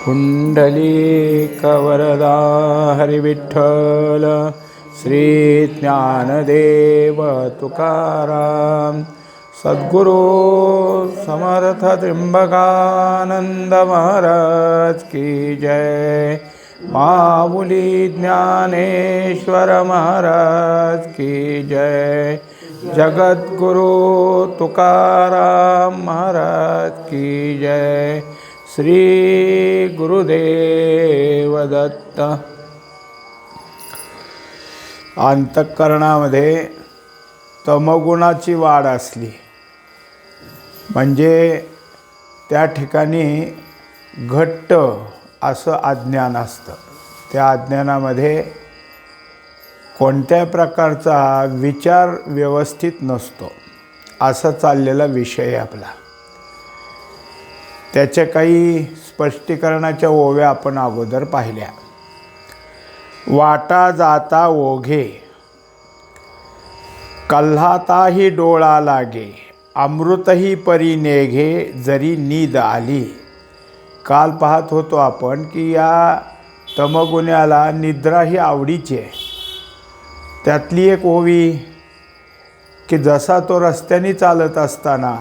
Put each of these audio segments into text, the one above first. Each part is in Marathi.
पुंडलीकवरदा हरिविठ्ठल श्री ज्ञानदेव तुकाराम सद्गुरु समर्थ त्र्यंबकानंद महाराज की जय। माऊली ज्ञानेश्वर महाराज की जय। जगद्गुरु तुकाराम महाराज की जय। श्री गुरुदेव दत्त। अंतःकरणामध्ये तमगुणाची वाढ असली म्हणजे त्या ठिकाणी घट्ट असं अज्ञान असतं। त्या अज्ञानामध्ये कोणत्या प्रकारचा विचार व्यवस्थित नसतो, असा चाललेला विषय आपला। त्याच्या काही स्पष्टीकरणाच्या ओव्या आपण अगोदर पाहिल्या। वाटा जाता ओघे कल्हाताही डोळा लागे, अमृतही परी नेघे जरी नीद आली। काल पाहत होतो आपण की या तमगुण्याला निद्रा ही आवडीची आहे। त्यातली एक ओवी की जसा तो रस्त्याने चालत असताना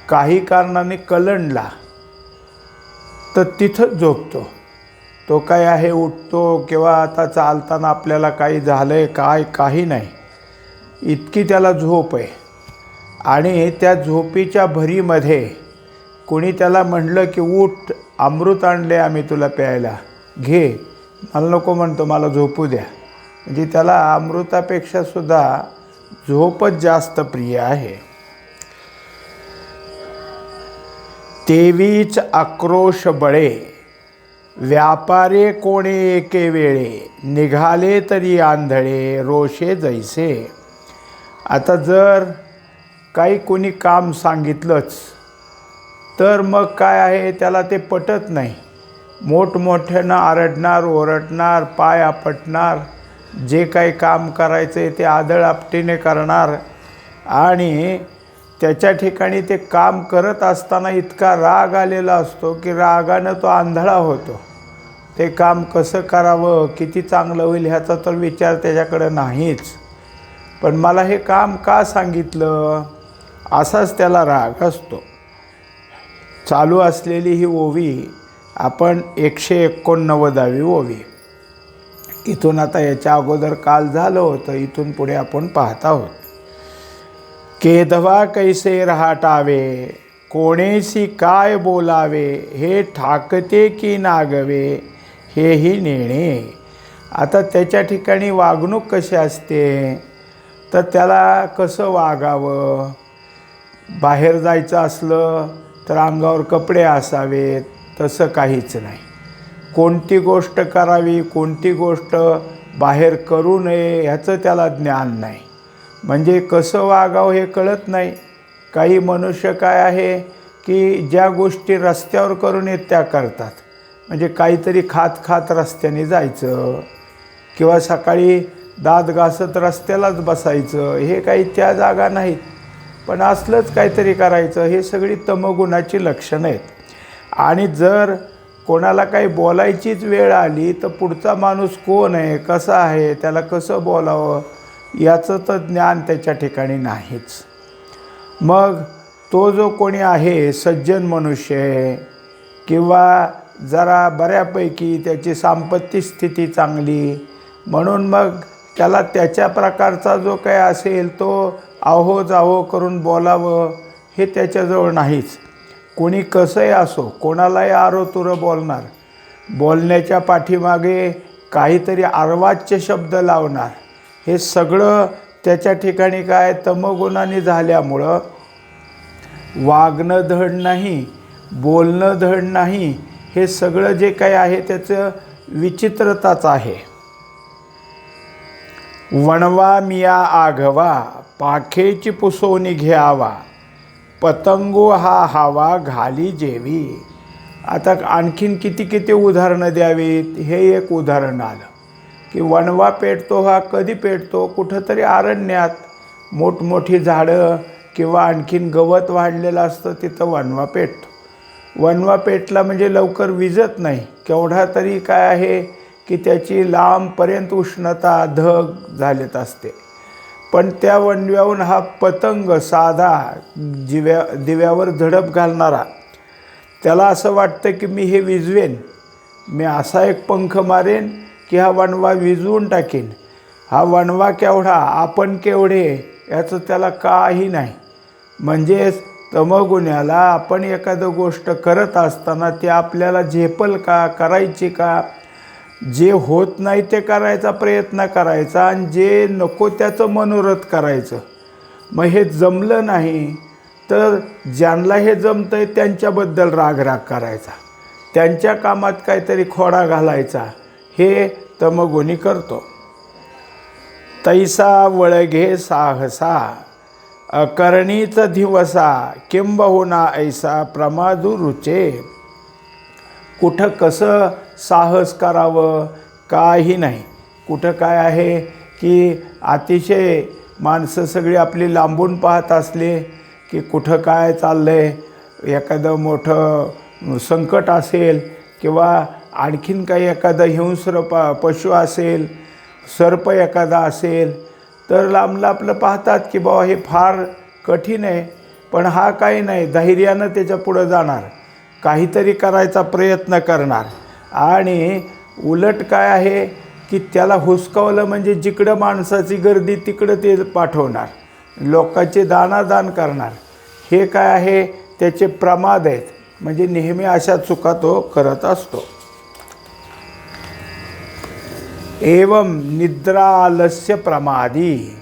काही कारणाने कलंडला तर तिथंच झोपतो। तो काय आहे उठतो किंवा आता चालताना आपल्याला काही झालंय काय काही नाही, इतकी त्याला झोप आहे। आणि त्या झोपीच्या भरीमध्ये कोणी त्याला म्हणलं की उठ, अमृत आणले आम्ही तुला प्यायला, घे। मला नको म्हणतो, मला झोपू द्या। म्हणजे त्याला अमृतापेक्षा सुद्धा झोपच जास्त प्रिय आहे। तेवीच आक्रोश बळे व्यापारे कोणे एके वेळे, निघाले तरी आंधळे रोषे जैसे। आता जर काही कोणी काम सांगितलंच तर मग काय आहे, त्याला ते पटत नाही। मोठमोठ्यानं आरडणार, ओरडणार, पाय आपटणार, जे काही काम करायचं आहे ते आदळ आपटीने करणार। आणि त्याच्या ठिकाणी ते काम करत असताना इतका राग आलेला असतो की रागानं तो आंधळा होतो। ते काम कसं करावं, किती चांगलं होईल ह्याचा तर विचार त्याच्याकडं नाहीच। पण मला हे काम का सांगितलं, असाच त्याला राग असतो। चालू असलेली ही ओवी आपण 189वी ओवी, इथून आता याच्या अगोदर काल झालं होतं, इथून पुढे आपण पाहत आहोत। केदवा कैसे रहाटावे कोणेसी काय बोलावे, हे ठाकते की नागवे हेही नेणे। आता त्याच्या ठिकाणी वागणूक कशी असते, तर त्याला कसं वागावं। बाहेर जायचं असलं तर अंगावर कपडे असावेत, तसं काहीच नाही। कोणती गोष्ट करावी, कोणती गोष्ट बाहेर करू नये ह्याचं त्याला ज्ञान नाही। म्हणजे कसं वागावं हे कळत नाही। काही मनुष्य काय आहे की ज्या गोष्टी रस्त्यावर करून येत त्या करतात। म्हणजे काहीतरी खात खात रस्त्याने जायचं किंवा सकाळी दात घासत रस्त्यालाच बसायचं, हे काही त्या जागा नाहीत। पण असलंच काहीतरी करायचं, हे सगळी तमगुणाची लक्षणं आहेत। आणि जर कोणाला काही बोलायचीच वेळ आली तर पुढचा माणूस कोण आहे, कसा आहे, त्याला कसं बोलावं याचं तर ज्ञान त्याच्या ठिकाणी नाहीच। मग तो जो कोणी आहे सज्जन मनुष्य आहे किंवा जरा बऱ्यापैकी त्याची संपत्ती स्थिती चांगली, म्हणून मग त्याला त्याच्या प्रकारचा जो काही असेल तो आहो जाहो करून बोलावं हे त्याच्याजवळ नाहीच। कोणी कसंही असो, कोणालाही आरोतुरं बोलणार, बोलण्याच्या पाठीमागे काहीतरी अर्वाच्य शब्द लावणार, हे सगळं त्याच्या ठिकाणी काय तमगुणाने झाल्यामुळं वागणं धड नाही, बोलणं धड नाही, हे सगळं जे काही आहे त्याचं विचित्रताच आहे। वणवा मिया आघवा पाखेची पुसोनी घ्यावा, पतंगो हा हवा घाली जेवी। आता आणखीन किती किती उदाहरणं द्यावीत। हे एक उदाहरण आलं की वणवा पेटतो हा कधी पेटतो, कुठंतरी अरण्यात मोठमोठी झाडं किंवा आणखीन गवत वाढलेलं असतं तिथं वणवा पेटतो। वणवा पेटला म्हणजे लवकर विझत नाही, केवढा तरी काय आहे की त्याची लांबपर्यंत उष्णता धग झालेत असते. पण त्या वणव्याहून हा पतंग साधा दिव्यावर झडप घालणारा, त्याला असं वाटतं की मी हे विझवेन, मी असा एक पंख मारेन की हा वणवा विझवून टाकेन. हा वणवा केवढा, आपण केवढे, याचं त्याला काही नाही. म्हणजेच तमोगुण्याला आपण एखादं गोष्ट करत असताना ते आपल्याला झेपल का, करायची का, जे होत नाही ते करायचा प्रयत्न करायचा आणि जे नको त्याचं मनोरथ करायचं. मग हे जमलं नाही तर ज्यांना हे जमतंय त्यांच्याबद्दल रागराग करायचा, त्यांच्या कामात काहीतरी खोडा घालायचा. हे तमोगुणी करतो. तैसा वळघे साहसा अकरणीच दिवसा किंबहुना ऐसा प्रमादू रुचे. कुठं कसं साहस करावं काही नाही. कुठं काय आहे की अतिशय माणसं सगळी आपली लांबून पाहत असले की कुठं काय चाललं आहे, एखादं मोठं संकट असेल किंवा आणखीन काही एखादं हिंस्र पशु असेल, सर्प एखादा असेल, तर लांब आपलं पाहतात की बाबा हे फार कठीण आहे. पण हा काही नाही, धैर्यानं त्याच्या पुढं जाणार, काहीतरी करायचा प्रयत्न करणार. आणि उलट काय आहे की त्याला हुसकावलं म्हणजे जिकडं माणसाची गर्दी तिकडं ते पाठवणार, लोकांचे दानादान करणार. हे काय आहे, त्याचे प्रमाद आहेत. म्हणजे नेहमी अशा चुका तो करत असतो. एवं निद्रालस्य प्रमादी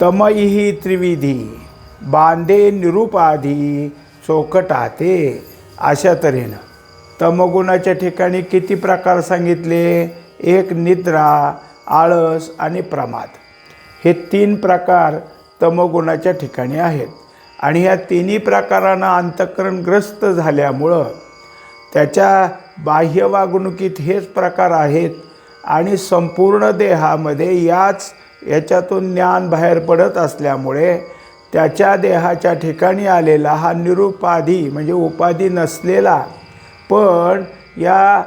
तमईही त्रिविधी बांधे निरुपाधी चोकटाते. अशा तऱ्हेनं तमगुणाच्या ठिकाणी किती प्रकार सांगितले? एक निद्रा, आळस आणि प्रमाद, हे 3 प्रकार तमगुणाच्या ठिकाणी आहेत. आणि ह्या तिन्ही प्रकारांना अंतःकरणग्रस्त झाल्यामुळं त्याच्या बाह्य वागणुकीत हेच प्रकार आहेत आणि संपूर्ण देहामध्ये याच्यातून ज्ञान बाहेर पडत असल्यामुळे त्याच्या देहाच्या ठिकाणी आलेला हा निरुपाधी म्हणजे उपाधी नसलेला, पण या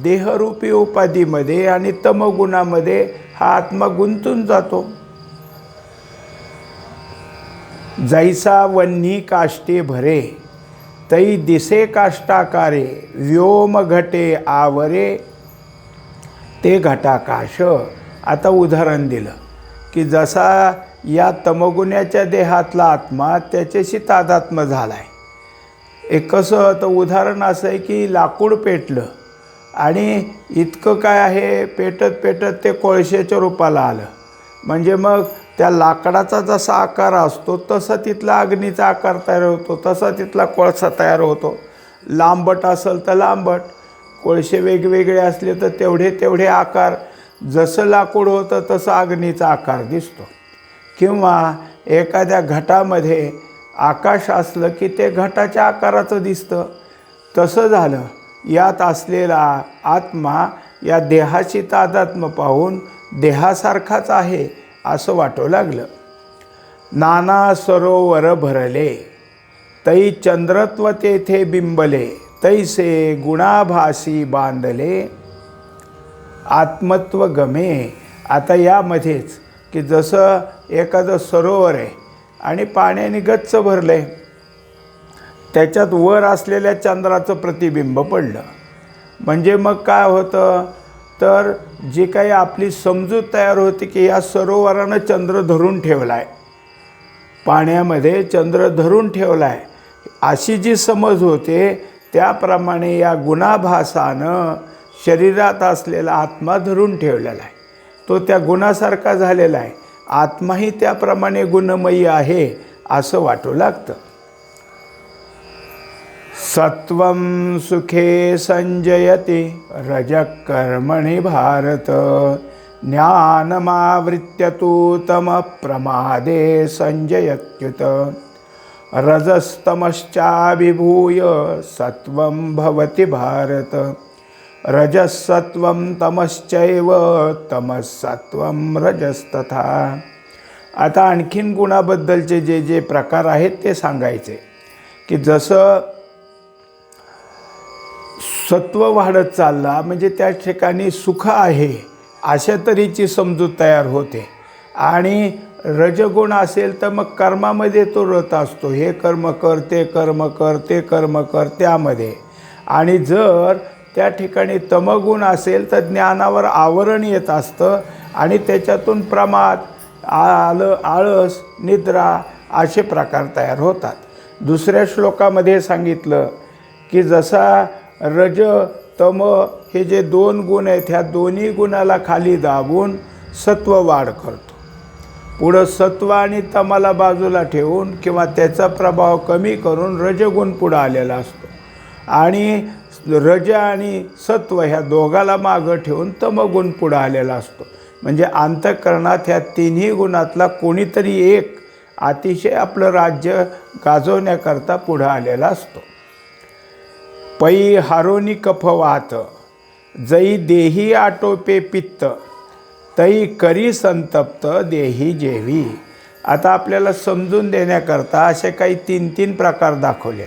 देहरूपी उपाधीमध्ये आणि तमगुणामध्ये हा आत्मा गुंतून जातो. जैसा वन्ही काष्टे भरे तै दिसे काष्टाकारे व्योम घटे आवरे ते घटाकाश. आता उदाहरण दिलं की जसा या तमगुण्याच्या देहातला आत्मा त्याच्याशी तादात्म्य झाला आहे. एक कसं तर उदाहरण असं आहे की लाकूड पेटलं आणि इतकं काय आहे, पेटत पेटत ते कोळशाच्या रूपाला आलं. म्हणजे मग त्या लाकडाचा जसा आकार असतो तसा तिथला अग्नीचा आकार तयार होतो, तसा तिथला कोळसा तयार होतो. लांबट असेल तर लांबट, कोळसे वेगवेगळे असले तर तेवढे आकार, जसं लाकूड होतं तसं अग्नीचा आकार दिसतो. किंवा एखाद्या घटामध्ये आकाश असलं की ते घटाच्या आकाराचं दिसतं. तसं झालं, यात असलेला आत्मा या देहाची तादात्म्य पाहून देहासारखाच आहे असं वाटू लागलं. नाना सरोवर भरले तै चंद्रत्व तेथे बिंबले तैसे गुणाभासी बांधले आत्मत्व गमे. आता यामध्येच की जसं एखादं सरोवर आहे आणि पाण्याने गच्च भरलं आहे, त्याच्यात वर असलेल्या चंद्राचं प्रतिबिंब पडलं. म्हणजे मग काय होतं, तर जी काही आपली समजूत तयार होती की या सरोवरानं चंद्र धरून ठेवला आहे, पाण्यामध्ये चंद्र धरून ठेवला आहे, अशी जी समज होते त्याप्रमाणे या गुणाभासानं शरीरात असलेला आत्मा धरून ठेवलेला आहे. तो त्या गुणासारखा झालेला आहे. आत्माही त्याप्रमाणे गुणमयी आहे असं वाटू लागतं. सत्वं सुखे संजयते रजः कर्मणि भारत ज्ञानमावृत्य तु तमः प्रमादे संजयत्युत रजस्तमश्चाभिभूय सत्वं भवति भारत रजसत्वं तमश्चैव तमसत्वं रजस्तथा. आता आणखीन गुणाबद्दलचे जे प्रकार आहेत ते सांगायचे की जसं सत्व वाढत चालला म्हणजे त्या ठिकाणी सुख आहे अशा तऱ्हेची समजूत तयार होते. आणि रजगुण असेल तर मग कर्मामध्ये तो रत असतो, हे कर्म कर, ते कर्म कर, ते कर्म कर त्यामध्ये. आणि जर त्या ठिकाणी तमगुण असेल तर ज्ञानावर आवरण येत असतं आणि त्याच्यातून प्रमाद, आळस, निद्रा असे प्रकार तयार होतात. दुसऱ्या श्लोकामध्ये सांगितलं की जसा रज तम हे जे 2 गुण आहेत ह्या दोन्ही गुणाला खाली दाबून सत्व वाढ करतो. पुढं सत्व आणि तमाला बाजूला ठेवून किंवा त्याचा प्रभाव कमी करून रजगुण पुढं आलेला असतो. आणि रज आणि सत्व ह्या दोघाला मागं ठेवून तमगुण पुढं आलेला असतो. म्हणजे अंतःकरणात ह्या तिन्ही गुणातला कोणीतरी एक अतिशय आपलं राज्य गाजवण्याकरता पुढं आलेला असतो. पै हारोनी कफ वाहत, जई देही आटोपे पित्त, तई करी संतप्त देही जेवी. आता आपल्याला समजून देण्याकरता असे काही 3 प्रकार दाखवले.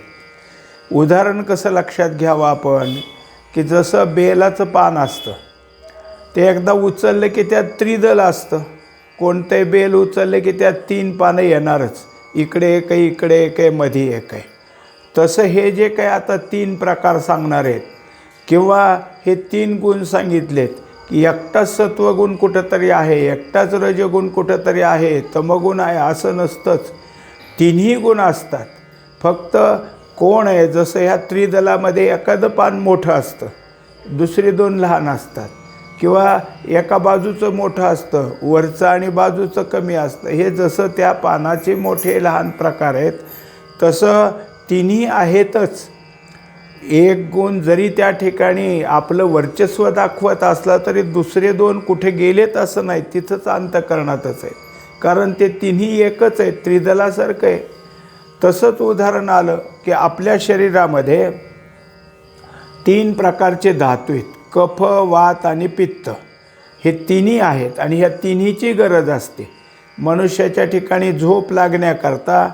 उदाहरण कसं लक्षात घ्यावं आपण, की जसं बेलाचं पान असतं ते एकदा उचललं की त्यात त्रिदल असतं. कोणतंही बेल उचललं की त्यात 3 पानं येणारच, इकडे एक आहे, इकडे एक आहे, मध्ये एक आहे. तसं हे जे काही आता 3 प्रकार सांगणार आहेत किंवा हे 3 गुण सांगितलेत की एकटाच सत्वगुण कुठंतरी आहे, एकटाच रजगुण कुठंतरी आहे, तमगुण आहे असं नसतंच. तिन्ही गुण असतात. फक्त कोण आहे, जसं ह्या त्रिदलामध्ये एखादं पान मोठं असतं, दुसरी 2 लहान असतात, किंवा एका बाजूचं मोठं असतं, वरचं आणि बाजूचं कमी असतं. हे जसं त्या पानाचे मोठे लहान प्रकार आहेत तसं तिन्ही आहेतच. एक गुण जरी त्या ठिकाणी आपलं वर्चस्व दाखवत असला तरी दुसरे 2 कुठे गेलेत असं नाही, तिथंच अंतःकरणातच आहेत. कारण ते तिन्ही एकच आहेत, त्रिदलासारखं आहे. तसंच उदाहरण आलं की आपल्या शरीरामध्ये 3 प्रकारचे धातू आहेत, कफ, वात आणि पित्त. हे तिन्ही आहेत आणि ह्या तिन्हीची गरज असते. मनुष्याच्या ठिकाणी झोप लागण्याकरता,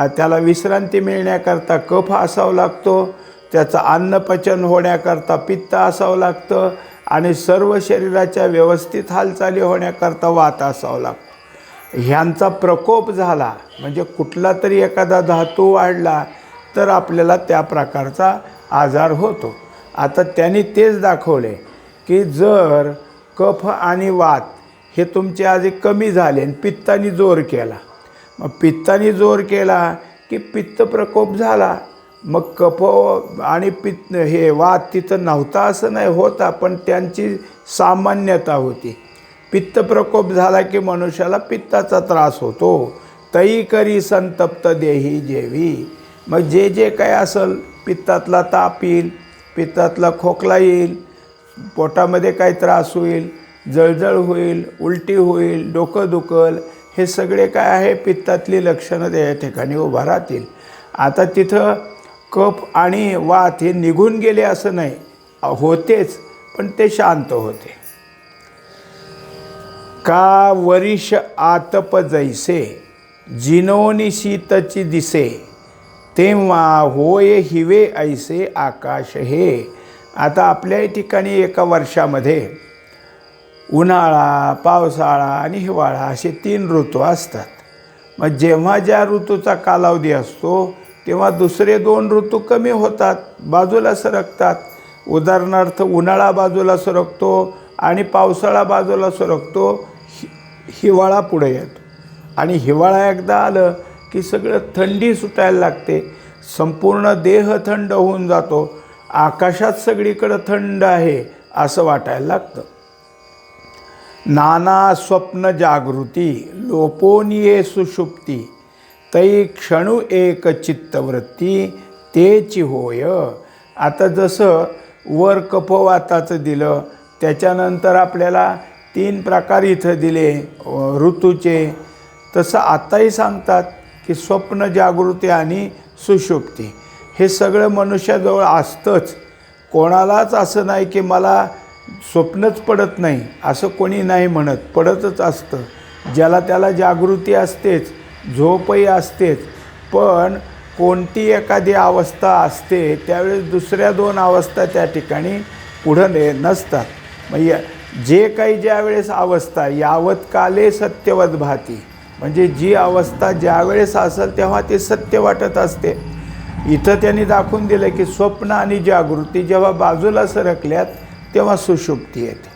त्याला विश्रांती मिळण्याकरता कफ असावं लागतो, त्याचं अन्नपचन होण्याकरता पित्त असावं लागतं आणि सर्व शरीराच्या व्यवस्थित हालचाली होण्याकरता वात असावं लागतं. ह्यांचा प्रकोप झाला म्हणजे कुठला तरी एखादा धातू वाढला तर आपल्याला त्या प्रकारचा आजार होतो. आता त्यांनी तेच दाखवले की जर कफ आणि वात हे तुमचे आधी कमी झाले आणि पित्ताने जोर केला, मग पित्ताने जोर केला की पित्त प्रकोप झाला. मग कफ आणि पित्त हे वात तिथं नव्हता असं नाही, होता, पण त्यांची सामान्यता होती. पित्त प्रकोप झाला की मनुष्याला पित्ताचा त्रास होतो. तई करी संतप्त देही जेवी. मग जे जे काय असेल, पित्तातला ताप येईल, पित्तातला खोकला येईल, पोटामध्ये काही त्रास होईल, जळजळ होईल, उलटी होईल, डोकं दुखल, हे सगळे काय आहे पित्तातली लक्षणं त्या ठिकाणी उभा राहतील. आता तिथं कफ आणि वात हे निघून गेले असं नाही, होतेच, पण ते शांत होते. का वरिष आतप जैसे, जिनोनी शीतची दिसे, तेव्हा होय हिवे ऐसे आकाश हे. आता आपल्या ठिकाणी एका वर्षामध्ये उन्हाळा, पावसाळा आणि हिवाळा असे 3 ऋतू असतात. मग जेव्हा ज्या ऋतूचा कालावधी असतो तेव्हा दुसरे 2 ऋतू कमी होतात, बाजूला सरकतात. उदाहरणार्थ उन्हाळा बाजूला सरकतो आणि पावसाळा बाजूला सरकतो, हिवाळा पुढे येतो. आणि हिवाळा एकदा आलं की सगळं थंडी सुटायला लागते, संपूर्ण देह थंड होऊन जातो, आकाशात सगळीकडं थंड आहे असं वाटायला लागतं. नाना स्वप्न जागृती, लोपोनिये सुषुप्ती, तै क्षणू एक चित्तवृत्ती, तेची होय. आता जसं वर कफवाताचं दिलं, त्याच्यानंतर आपल्याला 3 प्रकार इथं दिले ऋतूचे, तसं आताही सांगतात की स्वप्न, जागृती आणि सुषुप्ती हे सगळं मनुष्याजवळ असतंच. कोणालाच असं नाही की मला स्वप्नच पडत नाही असं कोणी नाही म्हणत, पडतच असतं. ज्याला त्याला जागृती असतेच, झोपही असतेच, पण कोणती एखादी अवस्था असते त्यावेळेस दुसऱ्या दोन अवस्था त्या ठिकाणी पुढं नसतात. मग जे काही ज्यावेळेस अवस्था यावत काले सत्यवत भाती, म्हणजे जी अवस्था ज्यावेळेस असेल तेव्हा ते सत्य वाटत असते. इथं त्यांनी दाखवून दिलं की स्वप्न आणि जागृती जेव्हा बाजूला सरकल्यात तेव्हा सुषुप्ती येते.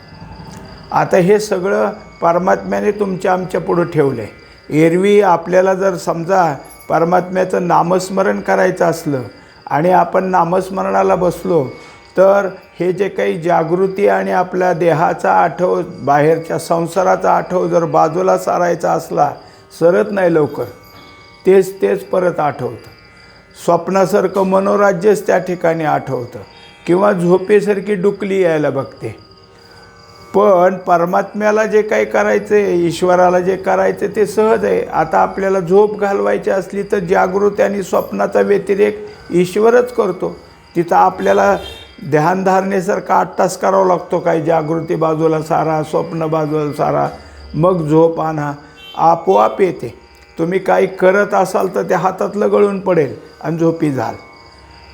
आता हे सगळं परमात्म्याने तुमच्या आमच्या पुढं ठेवलं आहे. एरवी आपल्याला जर समजा परमात्म्याचं नामस्मरण करायचं असलं आणि आपण नामस्मरणाला बसलो तर हे जे काही जागृती आणि आपल्या देहाचा आठव, बाहेरच्या संसाराचा आठव जर बाजूला सारायचा असला सरत नाही लवकर, तेच परत आठवतं. स्वप्नासारखं मनोराज्यच त्या ठिकाणी आठवतं किंवा झोपेसारखी डुकली यायला बघते. पण परमात्म्याला जे काही करायचं आहे, ईश्वराला जे करायचं ते सहज आहे. आता आपल्याला झोप घालवायची असली तर जागृती आणि स्वप्नाचा व्यतिरेक ईश्वरच करतो. तिथं आपल्याला ध्यानधारणेसारखं 8 तास करावं लागतो. काय जागृती बाजूला सारा, स्वप्न बाजूला सारा, मग झोप आणा, आपोआप येते. तुम्ही काही करत असाल तर त्या हातातलं गळून पडेल आणि झोपी जाल.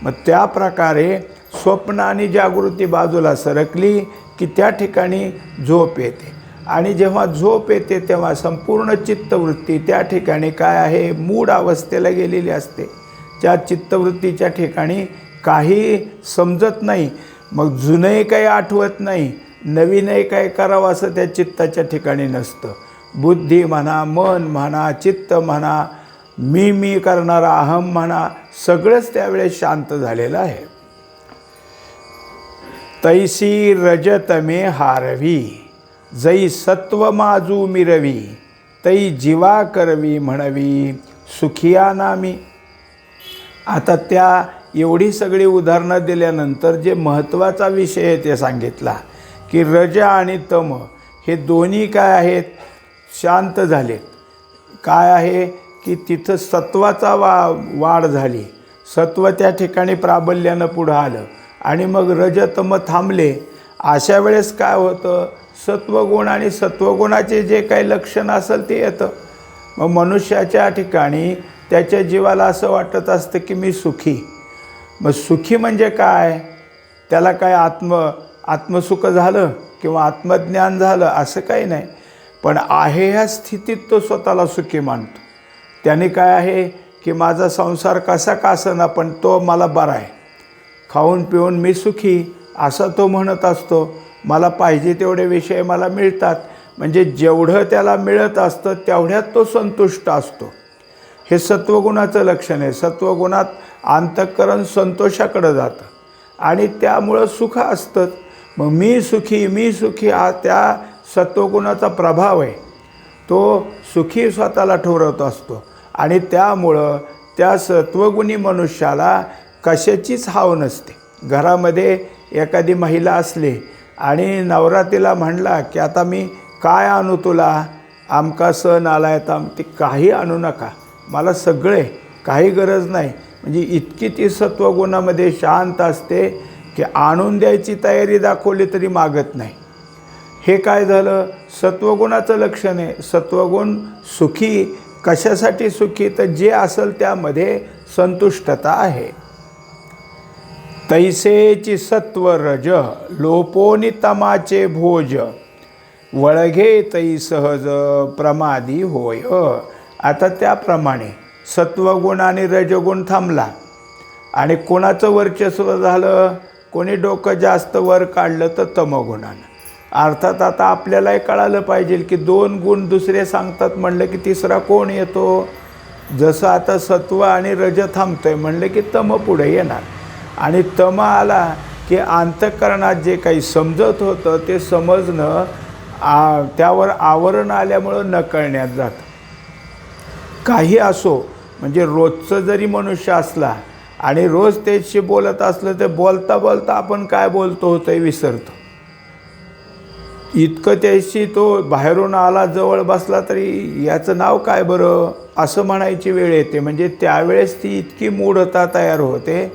मग त्या प्रकारे स्वप्न आणि जागृती बाजूला सरकली की त्या ठिकाणी झोप येते. आणि जेव्हा झोप येते तेव्हा संपूर्ण चित्तवृत्ती त्या ठिकाणी काय आहे, मूढ अवस्थेला गेलेली असते. त्या चित्तवृत्तीच्या ठिकाणी काही समजत नाही. मग जुनंही काही आठवत नाही, नवीनही काही करावं असं त्या चित्ताच्या ठिकाणी नसतं. बुद्धी म्हणा, मन म्हणा, चित्त म्हणा, मी करणारा अहम म्हणा, सगळंच त्यावेळेस शांत झालेलं आहे. तैसी रजतमे हारवी, जै सत्व माजू मिरवी, तै जीवा करवी म्हणवी सुखिया नामी. आता त्या एवढी सगळी उदाहरणं दिल्यानंतर जे महत्त्वाचा विषय आहे ते सांगितला की रज आणि तम हे दोन्ही काय आहेत, शांत झालेत. काय आहे की तिथं सत्वाचा वाढ झाली, सत्व त्या ठिकाणी प्राबल्यानं पुढं आलं आणि मग रजतम थांबले. अशा वेळेस काय होतं, सत्वगुण आणि सत्वगुणाचे जे काही लक्षण असेल ते येतं. मग मनुष्याच्या ठिकाणी त्याच्या जीवाला असं वाटत असतं की मी सुखी. मग सुखी म्हणजे काय, त्याला काय आत्मसुख झालं किंवा आत्मज्ञान झालं असं काही नाही. पण आहे ह्या स्थितीत तो स्वतःला सुखी मानतो. त्याने काय आहे की माझा संसार कसा का असेना पण तो मला बरा आहे, खाऊन पिऊन मी सुखी असं तो म्हणत असतो. मला पाहिजे तेवढे विषय मला मिळतात, म्हणजे जेवढं त्याला मिळत असतं तेवढ्यात तो संतुष्ट असतो. हे सत्वगुणाचं लक्षण आहे. सत्वगुणात अंतःकरण संतोषाकडं जातं आणि त्यामुळं सुख असतं. मग मी सुखी हा त्या सत्वगुणाचा प्रभाव आहे. तो सुखी स्वतःला ठरवत असतो आणि त्यामुळं त्या सत्वगुणी मनुष्याला कशाचीच हाव नसते. घरामध्ये एखादी महिला असली आणि नवरा तिला म्हणला की आता मी काय आणू तुला, आमका सण आला तर ती काही आणू नका, मला सगळे, काही गरज नाही. म्हणजे इतकी ती सत्वगुणामध्ये शांत असते की आणून द्यायची तयारी दाखवली तरी मागत नाही. हे काय झालं, सत्वगुणाचं लक्षण आहे. सत्वगुण सुखी कशासाठी सुखी, तर जे असेल त्यामध्ये संतुष्टता आहे. तैसेची सत्व रज लोपोनी तमाचे भोज, वळघे तै सहज प्रमादी होय. आता त्याप्रमाणे सत्वगुण आणि रजगुण थांबला आणि कोणाचं वर्चस्व झालं, कोणी डोकं जास्त वर काढलं तर तमगुणानं. अर्थात आता आपल्यालाही कळालं पाहिजे की 2 गुण दुसरे सांगतात म्हणलं की तिसरा कोण येतो. जसं आता सत्व आणि रज थांबतंय म्हणलं की तम पुढे येणार आणि तम आला की अंतःकरणात जे काही समजत होतं ते समजणं त्यावर आवरण आल्यामुळं नकळण्यात जातं. काही असो, म्हणजे रोजचं जरी मनुष्य असला आणि रोज त्याच्याशी बोलत असलं तर बोलता बोलता आपण काय बोलतो होतं विसरतो. इतकं त्याशी तो बाहेरून आला, जवळ बसला तरी याचं नाव काय बरं असं म्हणायची वेळ येते. म्हणजे त्यावेळेस ती इतकी मूढता तयार होते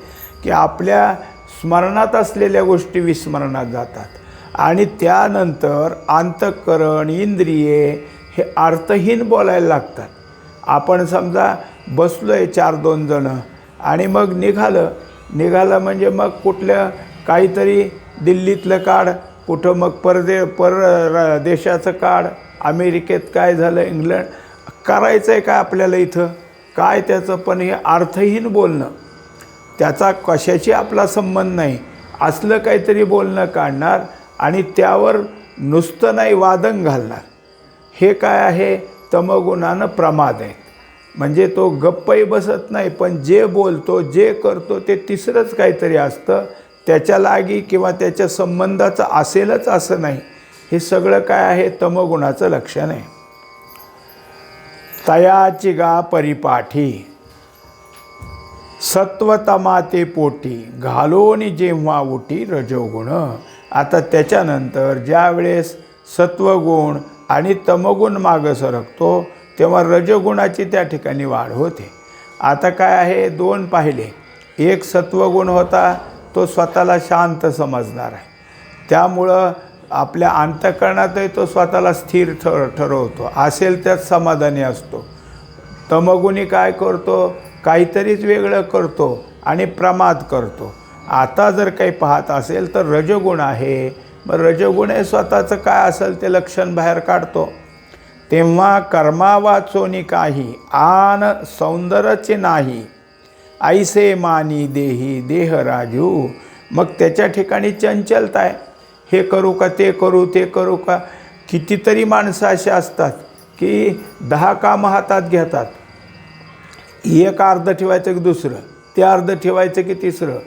की आपल्या स्मरणात असलेल्या गोष्टी विस्मरणात जातात आणि त्यानंतर अंतःकरण, इंद्रिये हे अर्थहीन बोलायला लागतात. आपण समजा बसलो आहे 4-2 जणं आणि मग निघालं म्हणजे मग कुठल्या काहीतरी दिल्लीतलं काढ, कुठं मग देशाचं काढ, अमेरिकेत काय झालं, इंग्लंड, करायचं आहे काय आपल्याला इथं, काय त्याचं, पण हे अर्थहीन बोलणं, त्याचा कशाशी आपला संबंध नाही असलं काहीतरी बोलणं काढणार आणि त्यावर नुसतं नाही वादंग घालणार. हे काय आहे, तमगुणानं प्रमाद आहे. म्हणजे तो गप्पही बसत नाही, पण जे बोलतो जे करतो ते तिसरंच काहीतरी असतं, त्याच्या लागी किंवा त्याच्या संबंधाचं असेलच असं नाही. हे सगळं काय आहे, तमगुणाचं लक्षण आहे. तयाची गा परिपाठी सत्वतमाते पोटी घालोनी जेव्हा उठी रजोगुण. आता त्याच्यानंतर ज्या वेळेस सत्वगुण आणि तमगुण मागं सरकतो तेव्हा रजगुणाची त्या ठिकाणी वाढ होते. आता काय आहे, दोन पाहिले. एक सत्वगुण होता, तो स्वतःला शांत समजणार आहे, त्यामुळं आपल्या अंतःकरणातही तो स्वतःला स्थिर ठरवतो, असेल त्यात समाधानी असतो. तमगुणी काय करतो, काहीतरीच वेगळं करतो आणि प्रमाद करतो. आता जर काही पाहत असेल तर रजगुण आहे, मग रजगुण हे स्वतःचं काय असेल ते लक्षण बाहेर काढतो. तेव्हा कर्मावाचोनी काही आन सौंदर्याचे नाही, ऐसे मानी देही देह राजू. मग त्याच्या ठिकाणी चंचलता आहे, हे करू का ते करू, ते करू का. कितीतरी माणसं अशी असतात की 10 कामं हातात घेतात, एक अर्ध ठेवायचं की दुसरं, ते अर्ध ठेवायचं की तिसरं,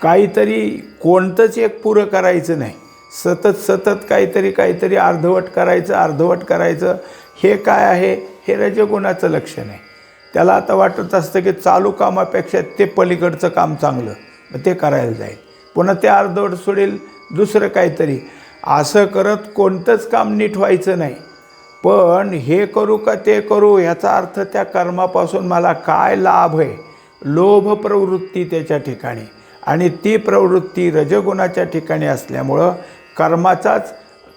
काहीतरी कोणतंच एक पुरं करायचं नाही, सतत काहीतरी अर्धवट करायचं. हे काय आहे, हे रजगुणाचं लक्षण आहे. त्याला आता वाटत असतं की चालू कामापेक्षा ते पलीकडचं काम चांगलं, मग ते करायला जाईल, पुन्हा ते अर्धवट सोडेल, दुसरं काहीतरी. असं करत कोणतंच काम नीट व्हायचं नाही. पण हे करू का ते करू, ह्याचा अर्थ त्या कर्मापासून मला काय लाभ आहे, लोभ प्रवृत्ती त्याच्या ठिकाणी, आणि ती प्रवृत्ती रजगुणाच्या ठिकाणी असल्यामुळं कर्माचाच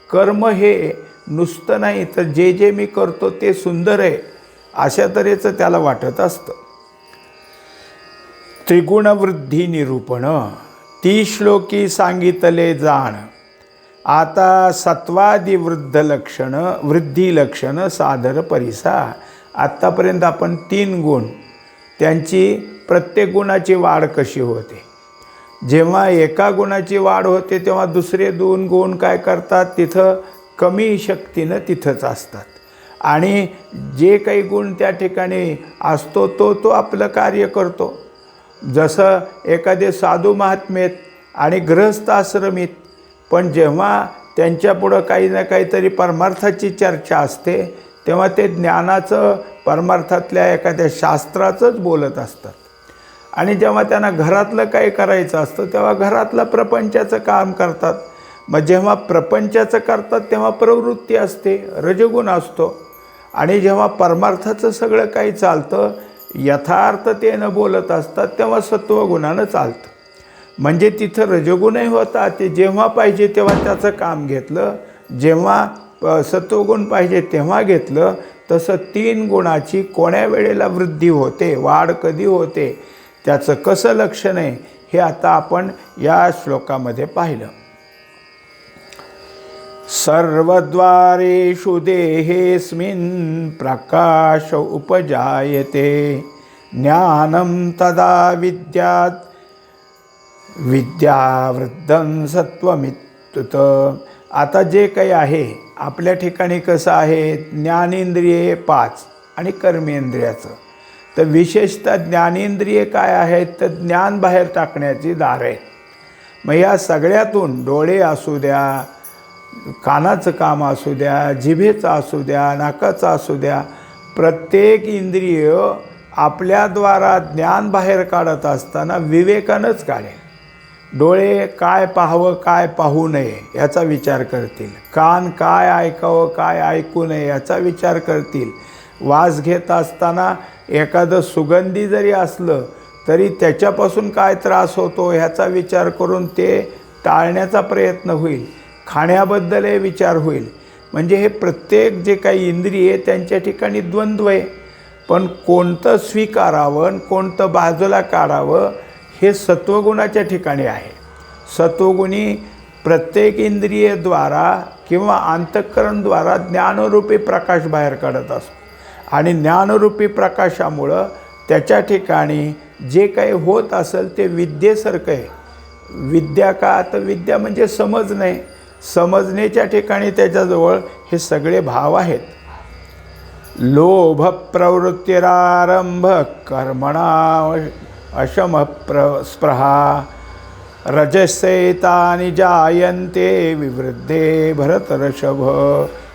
कर्म हे नुसतं नाही तर जे मी करतो ते सुंदर आहे अशा तऱ्हेचं त्याला वाटत असतं. त्रिगुणवृद्धी निरूपण 30 श्लोकी सांगितले जाण. आता सत्वादी वृद्धी लक्षण सादर परिसा. आत्तापर्यंत आपण 3 गुण, त्यांची प्रत्येक गुणाची वाढ कशी होते. जेव्हा एका गुणाची वाढ होते तेव्हा दुसरे 2 गुण काय करतात, तिथं कमी शक्तीनं तिथंच असतात, आणि जे काही गुण त्या ठिकाणी असतो तो आपलं कार्य करतो. जसं एखादे साधू महात्मेत आणि गृहस्थ आश्रमीत, पण जेव्हा त्यांच्यापुढं काही ना काहीतरी परमार्थाची चर्चा असते तेव्हा ते ज्ञानाचं, परमार्थातल्या एखाद्या शास्त्राचंच बोलत असतात. आणि जेव्हा त्यांना घरातलं काही करायचं असतं तेव्हा घरातलं प्रपंचाचं काम करतात. मग जेव्हा प्रपंचाचं करतात तेव्हा प्रवृत्ती असते, रजगुण असतो. आणि जेव्हा परमार्थाचं सगळं काही चालतं, यथार्थतेनं बोलत असतात, तेव्हा सत्वगुणानं चालतं. म्हणजे तिथं रजगुणही होता, ते जेव्हा पाहिजे तेव्हा त्याचं काम घेतलं, जेव्हा सत्वगुण पाहिजे तेव्हा घेतलं. तसं 3 गुणाची कोण्या वेळेला वृद्धी होते, वाढ कधी होते, त्याचं कसं लक्षण आहे, हे आता आपण या श्लोकामध्ये पाहिलं. सर्वद्वारेषु देहेऽस्मिन् प्रकाश उपजायते, ज्ञानं तदा विद्यावृद्धं सत्वमित्युत. आता जे काही आहे आपल्या ठिकाणी कसं आहे, ज्ञानेंद्रिये 5 आणि कर्मेंद्रियाचं. तर विशेषतः ज्ञानेंद्रिये काय आहेत, तर ज्ञान बाहेर टाकण्याची दार आहे. मग या सगळ्यातून डोळे असू द्या, कानाचं काम असू द्या, जिभेचं असू द्या, नाकाचं असू द्या, प्रत्येक इंद्रिय आपल्याद्वारा ज्ञान बाहेर काढत असताना विवेकानंच काढेल. डोळे काय पाहावं काय पाहू नये याचा विचार करतील, कान काय ऐकावं काय ऐकू नये याचा विचार करतील. वास घेत असताना एखादं सुगंधी जरी असलं तरी त्याच्यापासून काय त्रास होतो ह्याचा विचार करून ते टाळण्याचा प्रयत्न होईल. खाण्याबद्दलही विचार होईल. म्हणजे हे प्रत्येक जे काही इंद्रिय त्यांच्या ठिकाणी द्वंद्व आहे. पण कोणतं स्वीकारावं आणि कोणतं बाजूला काढावं हे सत्वगुणाच्या ठिकाणी आहे. सत्वगुणी प्रत्येक इंद्रियद्वारा किंवा अंतःकरणद्वारा ज्ञानरूपी प्रकाश बाहेर काढत असतो आणि ज्ञानरूपी प्रकाशामुळं त्याच्या ठिकाणी जे काही होत असेल ते विद्येसारखं आहे. विद्या का तर विद्या म्हणजे समजणे. समजण्याच्या ठिकाणी त्याच्याजवळ हे सगळे भाव आहेत. लोभ प्रवृत्तिरारंभ कर्मणा अशम स्पृहा रजसेतानि जायन्ते विवृद्धे भरतर्षभ.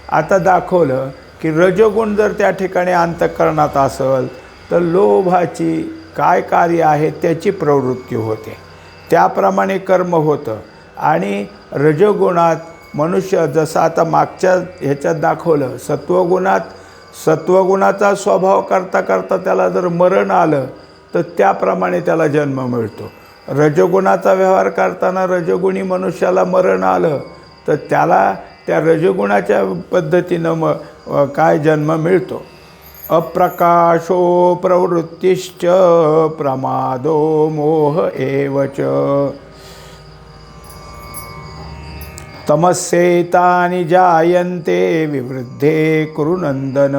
आता दाखवलं की रजोगुण जर त्या ठिकाणी अंतःकरणात असेल तर लोभाची काय कार्य आहे त्याची प्रवृत्ती होते, त्याप्रमाणे कर्म होतं. आणि रजोगुणात मनुष्य जसं आता मागच्या ह्याच्यात दाखवलं सत्वगुणाचा स्वभाव करता करता त्याला जर मरण आलं तर त्याप्रमाणे त्याला जन्म मिळतो. रजोगुणाचा व्यवहार करताना रजोगुणी मनुष्याला मरण आलं तर त्याला त्या रजोगुणाच्या पद्धतीनं काय जन्म मिळतो. अप्रकाशो प्रवृत्तिश्च प्रमादो मोह एवच तमस्येतानि जायन्ते विवृद्धे कुरुनंदन.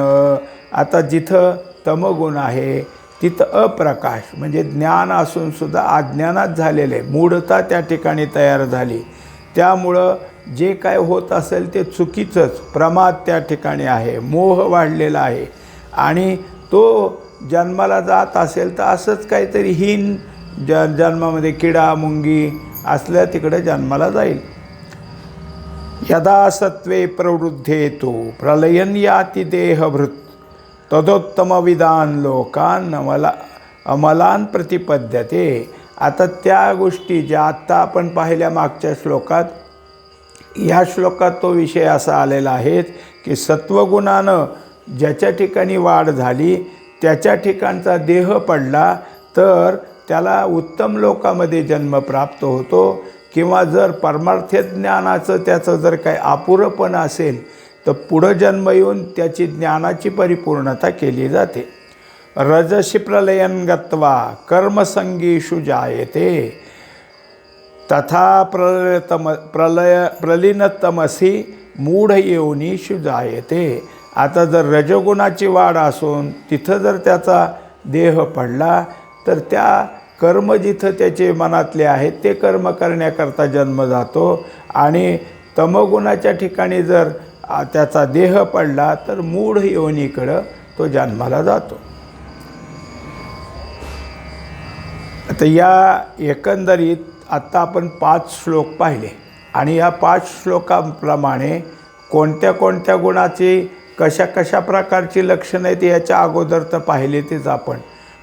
आता जिथं तमगुण आहे तिथं अप्रकाश म्हणजे ज्ञान असून सुद्धा अज्ञानात झालेले मूढता त्या ठिकाणी तयार झाली. त्यामुळं जे काय होत असेल ते चुकीचंच प्रमाद त्या ठिकाणी आहे, मोह वाढलेला आहे. आणि तो जन्माला जात असेल तर असंच काहीतरी हीन जन्मामध्ये किडा मुंगी असल्या तिकडे जन्माला जाईल. यदा सत्वे प्रवृद्धे तो प्रलयन याति देहभृत तदोत्तमविदान लोकान अमलान प्रतिपद्यते. आता त्या गोष्टी ज्या आत्ता आपण पाहिल्या मागच्या श्लोकात, या श्लोकात तो विषय असा आलेला आहे की सत्वगुणानं ज्याच्या ठिकाणी वाढ झाली त्याच्या ठिकाणचा देह पडला तर त्याला उत्तम लोकामध्ये जन्म प्राप्त होतो. किंवा जर परमार्थ ज्ञानाचं त्याचं जर काही अपुरंपण असेल तर पुढं जन्म येऊन त्याची ज्ञानाची परिपूर्णता केली जाते. रजसी प्रलयन गत्वा कर्मसंगीषु जायते तथा प्रलीनतमसी मूढ योनिषु जायते. आता जर रजोगुणाची वाढ असून तिथं जर त्याचा देह पडला तर त्या कर्म जिथं त्याचे मनातले आहेत ते कर्म करण्याकरता जन्म जातो. आणि तमगुणाच्या ठिकाणी जर त्याचा देह पडला तर मूढ योनीकडं तो जन्माला जातो. आता या एकंदरीत आत्ता आपण 5 श्लोक पाहिले आणि या 5 श्लोकांप्रमाणे कोणत्या कोणत्या गुणाची कशा कशा प्रकारची लक्षणं आहेत याच्या अगोदर तर पाहिले तेच आपण.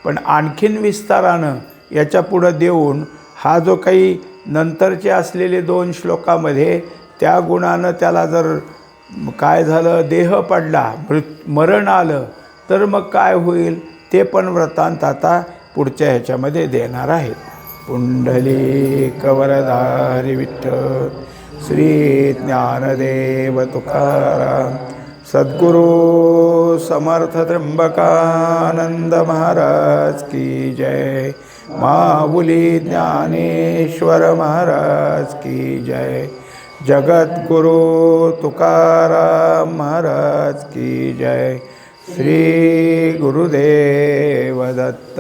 पण आणखीन विस्तारानं याच्या पुढं देऊन हा जो काही नंतरचे असलेले 2 श्लोकामध्ये त्या गुणानं त्याला जर काय झालं देह पडला मरण आलं तर मग काय होईल ते पण वृत्तांत आता पुढच्या ह्याच्यामध्ये देणार आहेत. पुंडलिक वरदारी विठ्ठल श्री ज्ञानदेव तुकाराम सद्गुरु समर्थ त्र्यंबकानंद महाराज की जय. माऊली ज्ञानेश्वर महाराज की जय. जगद्गुरु तुकाराम महाराज की जय. श्री गुरुदेव दत्त.